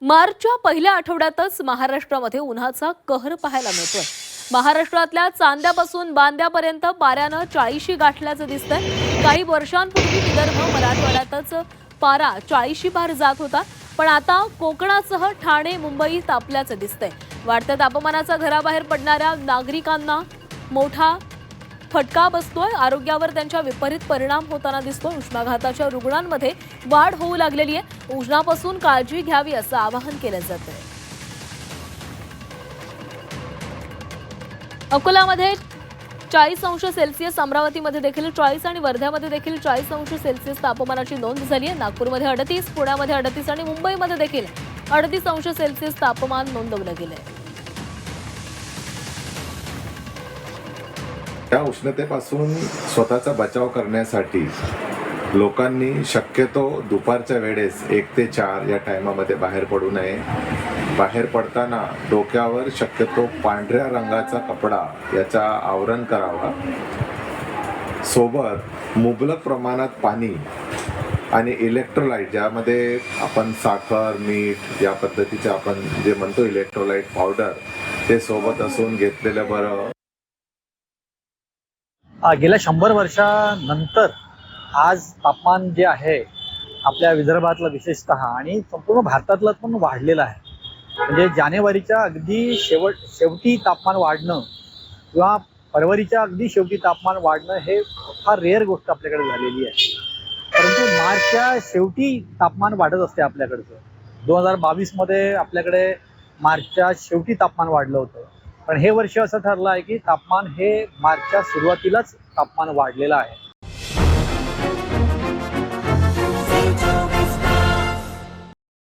मार्चच्या पहिल्या आठवड्यातच महाराष्ट्रामध्ये उन्हाचा कहर पाहायला मिळतोय। महाराष्ट्रातल्या चांद्यापासून बांद्यापर्यंत पाऱ्यानं 40शी गाठल्याचं दिसतंय। काही वर्षांपूर्वी विदर्भ मराठवाड्यातच पारा 40शी पार जात होता, पण आता कोकणासह ठाणे मुंबई तापल्याचं दिसतंय। वाढत्या तापमानाचा घराबाहेर पडणाऱ्या नागरिकांना मोठा फटका बसतोय। आरोग्यावर त्यांच्या विपरीत परिणाम होताना दिसतोय। उष्माघाताच्या रुग्णांमध्ये वाढ होऊ लागलेली आहे। उष्णापासून काळजी घ्यावी असं आवाहन केलं जातंय। अकोल्यामध्ये 40 अंश सेल्सिअस, अमरावतीमध्ये देखील 40 आणि वर्ध्यामध्ये देखील 40 अंश सेल्सिअस तापमानाची नोंद झाली आहे। नागपूरमध्ये 38, पुण्यामध्ये 38 आणि मुंबईमध्ये देखील 38 अंश सेल्सिअस तापमान नोंदवलं गेलंय। त्या उष्णतेपासून स्वतःचा बचाव करण्यासाठी लोकांनी शक्यतो दुपारच्या वेळेस 1 ते 4 या टायमामध्ये बाहेर पडू नये। बाहेर पडताना डोक्यावर शक्यतो पांढऱ्या रंगाचा कपडा याचा आवरण करावा। सोबत मुबलक प्रमाणात पाणी आणि इलेक्ट्रोलाइट, ज्यामध्ये आपण साखर, मीठ या पद्धतीचे आपण जे म्हणतो इलेक्ट्रोलाइट पावडर, ते सोबत असून घेतलेलं बरं। गेल्या 100 वर्षानंतर आज तापमान जे आहे आपल्या विदर्भातलं विशेषतः आणि संपूर्ण भारतातलं पण वाढलेलं आहे। म्हणजे जानेवारीच्या अगदी शेवटी तापमान वाढणं किंवा फरवरीच्या अगदी शेवटी तापमान वाढणं हे फार रेअर गोष्ट आपल्याकडे झालेली आहे। परंतु मार्चच्या शेवटी तापमान वाढत असते आपल्याकडचं। 2022 मध्ये आपल्याकडे मार्चच्या शेवटी तापमान वाढलं होतं, पण हे वर्ष असं ठरलं आहे की तापमान हे मार्चच्या सुरुवातीलाच तापमान वाढलेलं आहे।